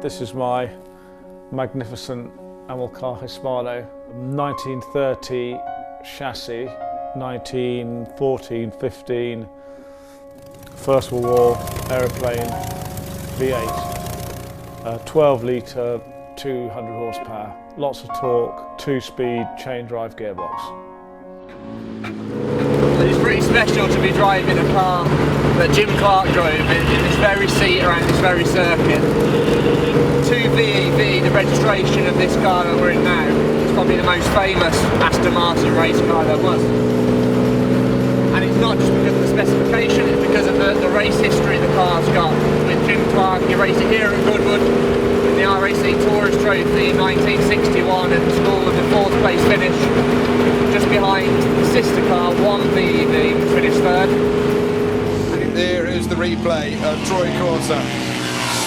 This is my magnificent Amilcar Hispano, 1930 chassis, 1914-15 First World War aeroplane V8, 12 litre, 200 horsepower, lots of torque, 2-speed chain drive gearbox. It's pretty special to be driving a car that Jim Clark drove in this very seat around this very circuit. 2VEV, the registration of this car that we're in now, is probably the most famous Aston Martin race car there was. And it's not just because of the specification, it's because of the race history the car's got. With Jim Clark, he raced it here at Goodwood in the RAC Tourist Trophy in 1961 and scored with a 4th place finish. Just behind the sister car, 1VEV, which finished 3rd. There is the replay of Troy Corser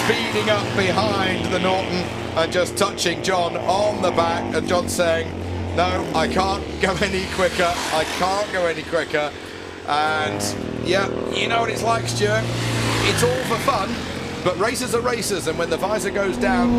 speeding up behind the Norton and just touching John on the back, and John saying, no, I can't go any quicker, I can't go any quicker. And yeah, you know what it's like, Stuart, it's all for fun, but racers are racers, and when the visor goes down,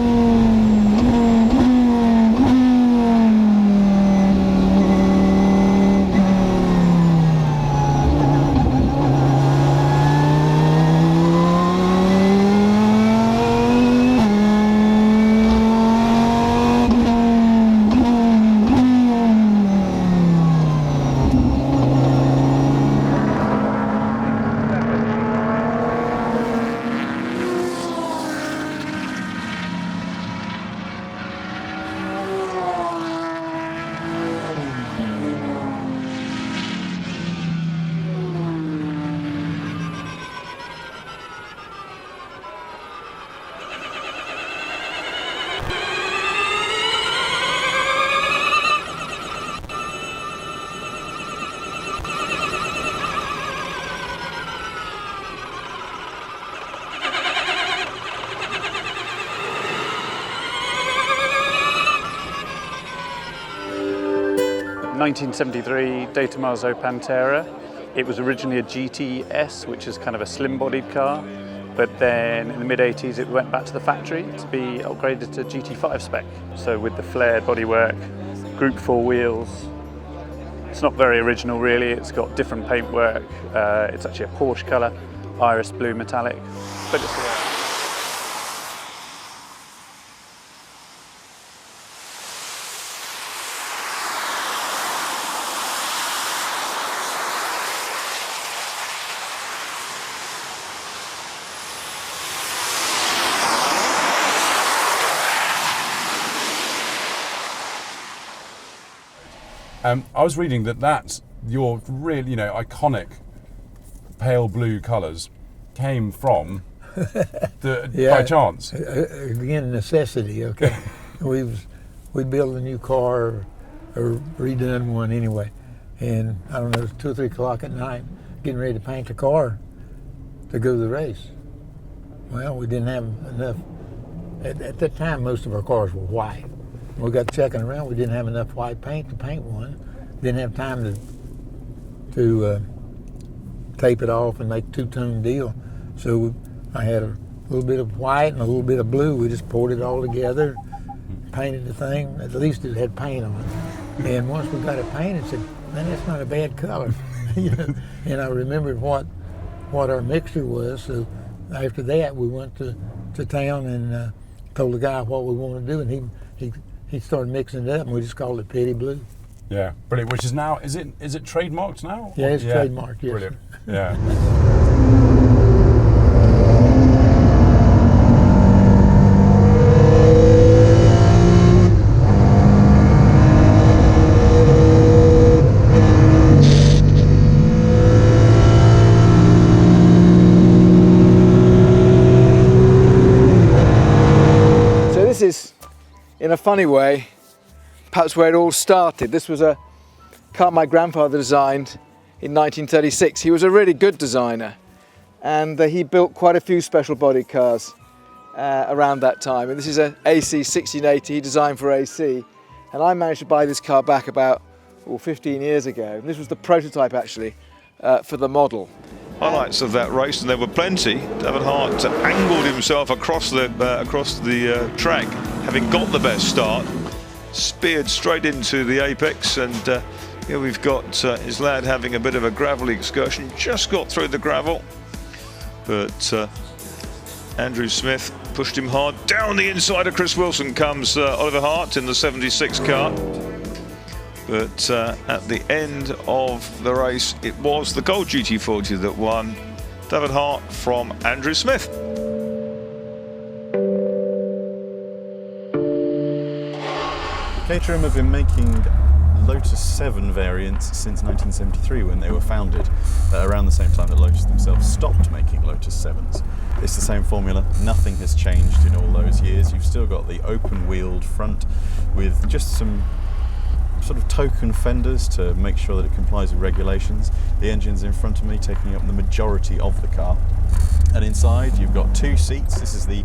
In 1973 DAYTONA PANTERA. It was originally a GTS, which is kind of a slim-bodied car, but then in the mid-80s it went back to the factory to be upgraded to GT5 spec. So with the flared bodywork, Group 4 wheels. It's not very original really, it's got different paintwork. It's actually a Porsche colour, iris blue metallic, but it's I was reading that your really, iconic pale blue colours came from by chance. Again, necessity. Okay, we built a new car or redone one anyway, and I don't know, it was 2 or 3 o'clock at night, getting ready to paint the car to go to the race. Well, we didn't have enough. At that time, most of our cars were white. We got checking around, we didn't have enough white paint to paint one. Didn't have time to tape it off and make a 2-tone deal. So I had a little bit of white and a little bit of blue. We just poured it all together, painted the thing. At least it had paint on it. And once we got it painted, I said, man, that's not a bad color. And I remembered what our mixture was. So after that, we went to town and told the guy what we wanted to do, and he started mixing it up, and we just called it Petty Blue. Yeah, brilliant. Which is now, is it trademarked now? Yeah, it's trademarked, yes. Brilliant, yeah. So this is, in a funny way, perhaps where it all started. This was a car my grandfather designed in 1936. He was a really good designer, and he built quite a few special body cars around that time. And this is an AC 1680 he designed for AC, and I managed to buy this car back about 15 years ago. And this was the prototype actually for the model. highlights of that race, and there were plenty. David Hart angled himself across the track, having got the best start, speared straight into the apex, and here we've got his lad having a bit of a gravelly excursion, just got through the gravel, but Andrew Smith pushed him hard. Down the inside of Chris Wilson comes Oliver Hart in the 76 car. But at the end of the race, it was the Gold GT40 that won. David Hart from Andrew Smith. Caterham have been making Lotus 7 variants since 1973 when they were founded, around the same time that Lotus themselves stopped making Lotus 7s. It's the same formula, nothing has changed in all those years. You've still got the open-wheeled front with just some sort of token fenders to make sure that it complies with regulations. The engine's in front of me, taking up the majority of the car. And inside you've got 2 seats. This is the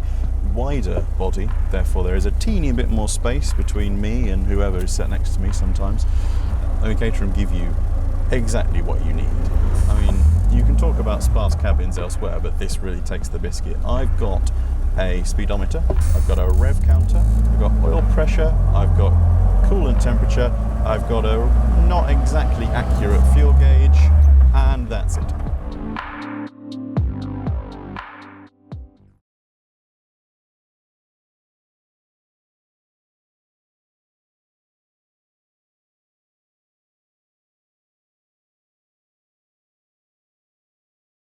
wider body, therefore there is a teeny bit more space between me and whoever is sat next to me sometimes. I mean, Caterham give you exactly what you need. I mean, you can talk about sparse cabins elsewhere, but this really takes the biscuit. I've got a speedometer, I've got a rev counter, I've got oil pressure, I've got coolant temperature, I've got a not exactly accurate fuel gauge, and that's it.